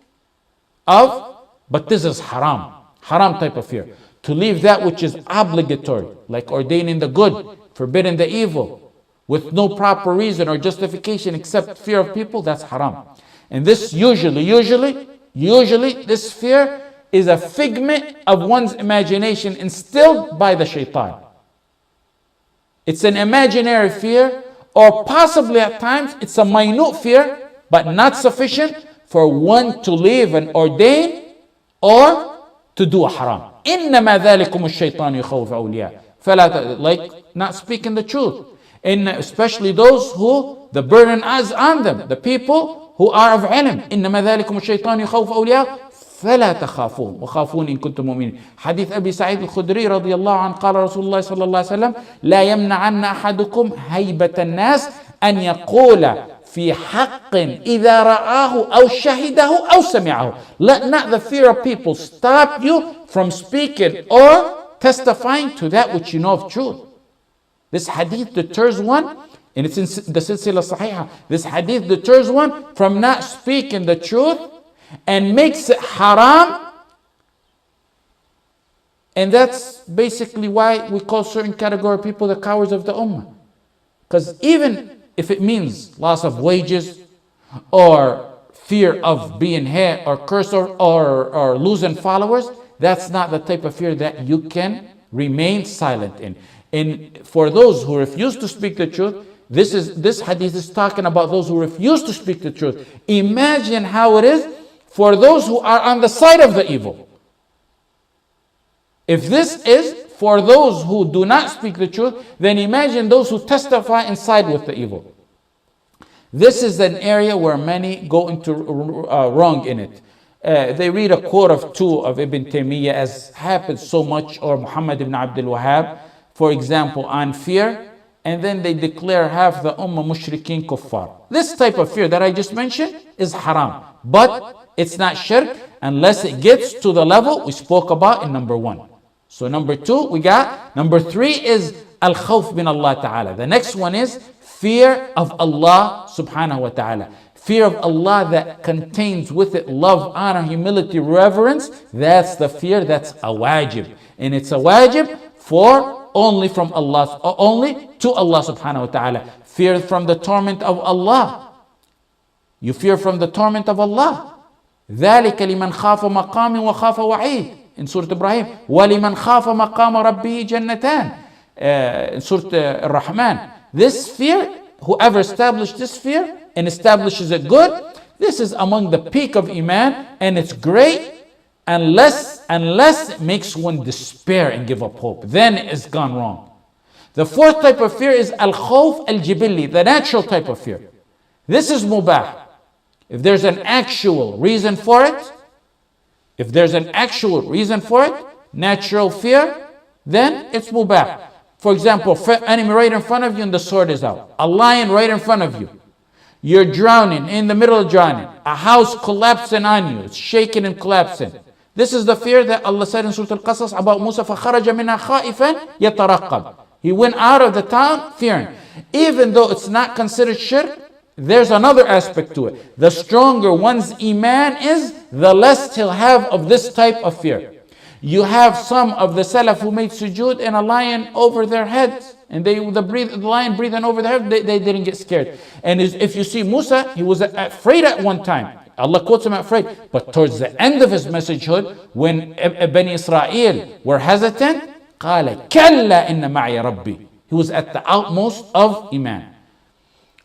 of, but this is haram. Haram type of fear. To leave that which is obligatory, like ordaining the good, forbidding the evil, with no proper reason or justification except fear of people, that's haram. And this usually, this fear is a figment of one's imagination instilled by the shaitan. It's an imaginary fear, or possibly at times it's a minute fear, but not sufficient for one to leave and ordain or to do a haram. إنما ذلكم الشيطان يخوف أولياء. Like not speaking the truth. And especially those who the burden is on them, the people who are of ilm. إنما ذلكم الشيطان يخوف أولياء فلا تخافون وخافون إن كنتم مؤمنين. حديث أبي سعيد الخدري رضي الله عنه قال رسول الله صلى الله عليه وسلم لا يمنعن أحدكم هيبة الناس أن يقول في حق إذا رآه أو شهده أو سمعه. Let not the fear of people stop you from speaking or testifying to that which you know of truth. This hadith deters one, and it's in the Silsila Sahiha. This hadith deters one from not speaking the truth and makes it haram. And that's basically why we call certain category of people the cowards of the ummah. Because even if it means loss of wages or fear of being hit or cursed or losing followers, that's not the type of fear that you can remain silent in. And for those who refuse to speak the truth, this hadith is talking about those who refuse to speak the truth. Imagine how it is for those who are on the side of the evil. If this is for those who do not speak the truth, then imagine those who testify and side with the evil. This is an area where many go into wrong in it. They read a quote of two of Ibn Taymiyyah, as happens so much, or Muhammad ibn Abdul Wahhab, for example, on fear, and then they declare half the ummah mushrikeen kuffar. This type of fear that I just mentioned is haram, but it's not shirk unless it gets to the level we spoke about in number one. So number two we got. Number three is al-khawf min Allah ta'ala. The next one is fear of Allah subhanahu wa ta'ala. Fear of Allah that contains with it love, honor, humility, reverence. That's the fear, that's a wajib. And it's a wajib for only from Allah, only to Allah subhanahu wa ta'ala. Fear from the torment of Allah. You fear from the torment of Allah. ذَلِكَ لِمَنْ خَافَ مَقَامٍ وَخَافَ وَعِيدٍ in Surah Ibrahim. وَلِمَنْ خَافَ مَقَامَ رَبِّهِ جَنَّتَانِ in Surah Ar-Rahman. This fear, whoever established this fear and establishes it good, this is among the peak of Iman, and it's great unless it makes one despair and give up hope. Then it's gone wrong. The fourth type of fear is al-khawf al-jibilli, the natural type of fear. This is mubah. If there's an actual reason for it, natural fear, then it's mubah. For example, enemy right in front of you and the sword is out. A lion right in front of you. You're drowning, in the middle of drowning. A house collapsing on you. It's shaking and collapsing. This is the fear that Allah said in Surah Al-Qasas about Musa. فَخَرَجَ مِنَا خَائِفًا يَتَرَقَّبْ. He went out of the town fearing. Even though it's not considered shirk, there's another aspect to it. The stronger one's iman is, the less he'll have of this type of fear. You have some of the Salaf who made sujood and a lion over their heads, and the lion breathing over their head, they didn't get scared. And if you see Musa, he was afraid at one time. Allah quotes him afraid. But towards the end of his messagehood, when Bani Israel were hesitant, قَالَ كَلَّا إِنَّ مَعِيَ رَبِّي. He was at the outmost of iman.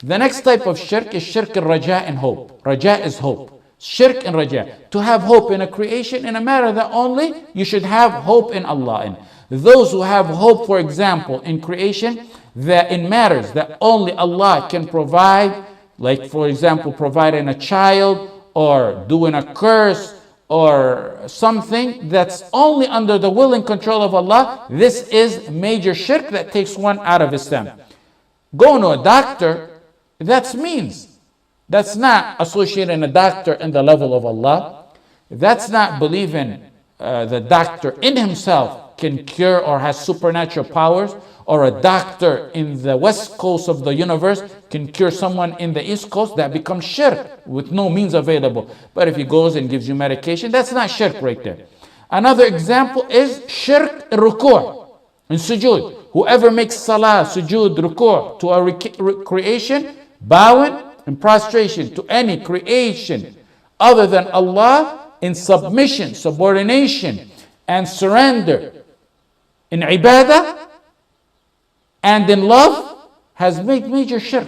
The next type of shirk is shirk al-raja and hope. Raja is hope. Shirk and raja. To have hope in a creation in a matter that only you should have hope in Allah in. Those who have hope, for example, in creation, that in matters that only Allah can provide, like for example, providing a child or doing a curse or something that's only under the will and control of Allah, this is major shirk that takes one out of Islam. Going to a doctor, that's means. That's not associating a doctor in the level of Allah. That's not believing the doctor in himself can cure or has supernatural powers, or a doctor in the west coast of the universe can cure someone in the east coast. That becomes shirk with no means available. But if he goes and gives you medication, that's not shirk right there. Another example is shirk al-ruku' and sujood. Whoever makes salah, sujood, ruku' to a creation, bowing and prostration to any creation other than Allah in submission, subordination and surrender, in ibadah and in love, has made major shirk.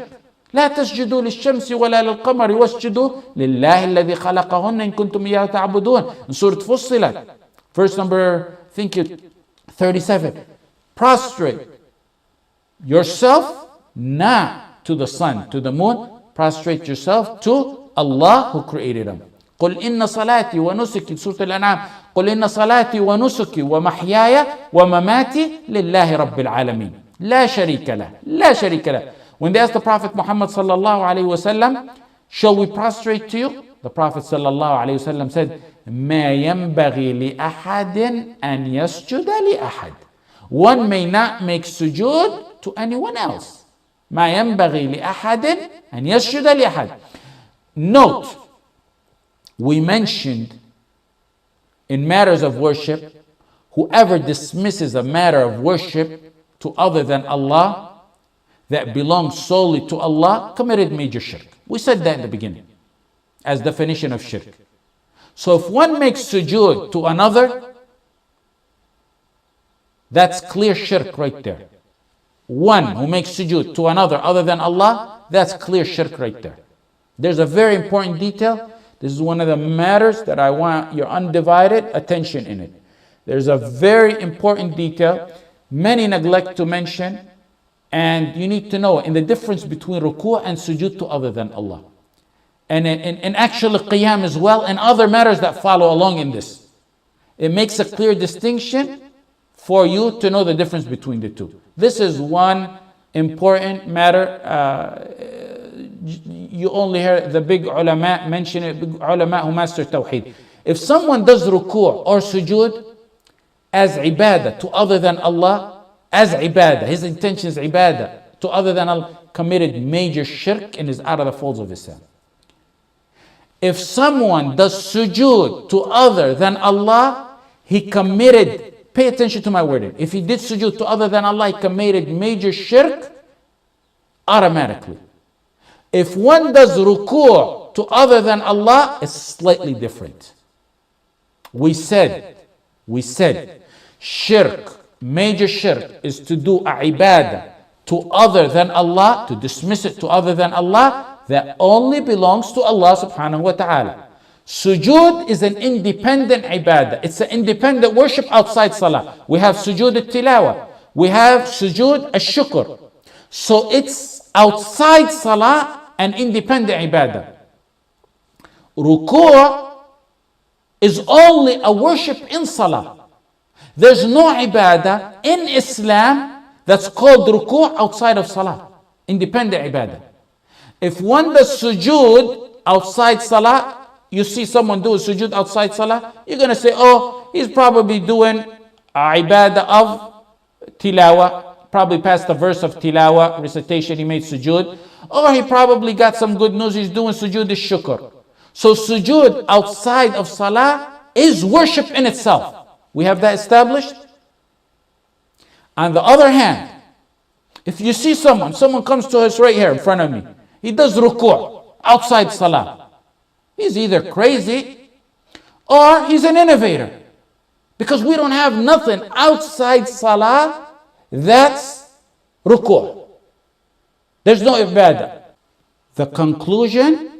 لا تسجدوا للشمس ولا للقمر واسجدوا لله الذي خلقهن إن كنتم إياه تعبدون. In Surah Fussilat, verse number, I think it 37. Prostrate yourself not to the sun, to the moon. Prostrate yourself to Allah who created them. قل إن صلاتي ونسكي, Surah Al-An'am. قل إن صلاتي ونسكي ومحياي ومماتي لله رب العالمين لا شريك له لا شريك له. When they asked the Prophet Muhammad sallallahu alayhi wasallam, shall we prostrate to you? The Prophet sallallahu alayhi wasallam said, ما ينبغي لأحد أن يسجد لأحد. One may not make sujood to anyone else. ما ينبغي لأحد أن يسجد لأحد. Note, we mentioned in matters of worship, whoever dismisses a matter of worship to other than Allah that belongs solely to Allah committed major shirk. We said that in the beginning as definition of shirk. So if one makes sujood to another, that's clear shirk right there. One who makes sujood to another other than Allah, that's clear shirk right there. There's a very important detail. This is one of the matters that I want your undivided attention in it. There's a very important detail many neglect to mention, and you need to know in the difference between ruku' and sujood to other than Allah. And in actual qiyam as well, and other matters that follow along in this. It makes a clear distinction for you to know the difference between the two. This is one important matter. You only hear the big ulama mention it, big ulama who master Tawheed. If someone does ruku' or sujood as ibadah to other than Allah, as ibadah, his intention is ibadah to other than Allah, committed major shirk and is out of the folds of Islam. If someone does sujood to other than Allah, he committed, pay attention to my wording, if he did sujood to other than Allah, he committed major shirk automatically. If one does ruku' to other than Allah, it's slightly different. We said, shirk, major shirk is to do a ibadah to other than Allah, to dismiss it to other than Allah, that only belongs to Allah subhanahu wa ta'ala. Sujood is an independent ibadah. It's an independent worship outside salah. We have sujood al-tilawa. We have sujood al-shukr. So it's outside salah and independent ibadah. Ruku' is only a worship in salah. There's no ibadah in Islam that's called ruku' outside of salah. Independent ibadah. If one does sujood outside salah, you see someone do a sujood outside salah, you're going to say, oh, he's probably doing a ibadah of tilawa, probably past the verse of tilawa, recitation, he made sujood, or he probably got some good news, he's doing sujood al-shukr. So sujood outside of salah is worship in itself. We have that established. On the other hand, if you see someone comes to us right here in front of me, he does ruku' outside salah. He's either crazy or he's an innovator. Because we don't have nothing outside salah that's ruku'. There's no ibadah. The conclusion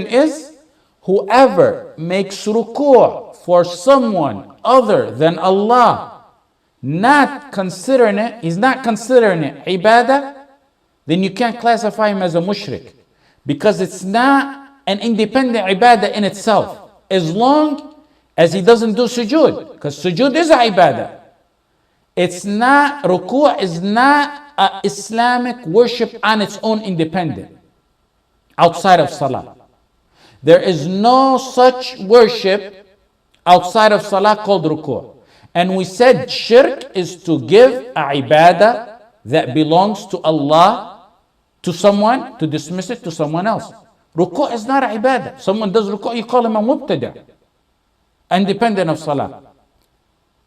is whoever makes ruku' for someone other than Allah, he's not considering it ibadah, then you can't classify him as a mushrik, because it's not an independent ibadah in itself. as long as he doesn't do sujood, because sujood is a ibadah. It's not, ruku' is not a Islamic worship on its own independent, outside of salah. There is no such worship outside of salah called ruku'. And we said shirk is to give a ibadah that belongs to Allah to someone, to dismiss it to someone else. Ruku' is not a ibadah. Someone does ruku', you call him a mubtada, independent of salah.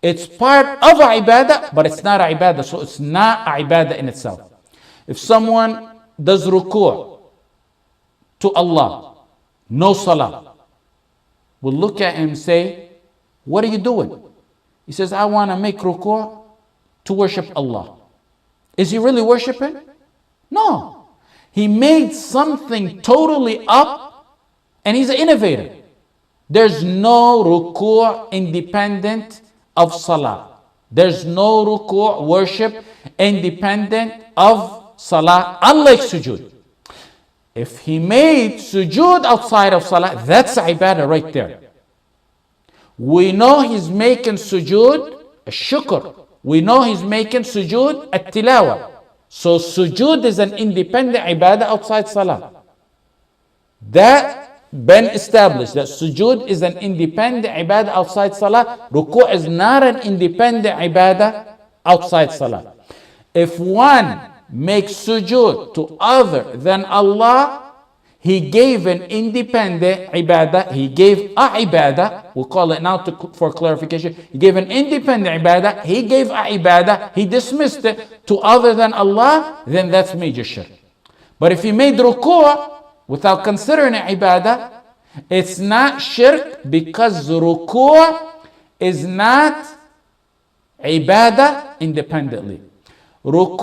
It's part of a ibadah, but it's not a ibadah, so it's not a ibadah in itself. If someone does ruku' to Allah, no salah, we'll look at him and say, what are you doing? He says, I want to make ruku' to worship Allah. Is he really worshiping? No. He made something totally up, and he's an innovator. There's no ruku' independent of salah. There's no ruku' worship independent of salah, unlike sujood. If he made sujood outside of salah, that's ibadah right there. We know he's making sujood shukr. We know he's making sujood at-tilawa. So sujood is an independent ibadah outside salah. That been established, that sujood is an independent ibadah outside salah. Ruku' is not an independent ibadah outside salah. If one makes sujood to other than Allah, he gave an independent ibadah. He gave a ibadah. We'll call it now for clarification. He gave an independent ibadah. He gave a ibadah. He dismissed it to other than Allah. Then that's major shirk. But if he made ruku' without considering it ibadah, it's not shirk, because ruku' is not ibadah independently. Ruku'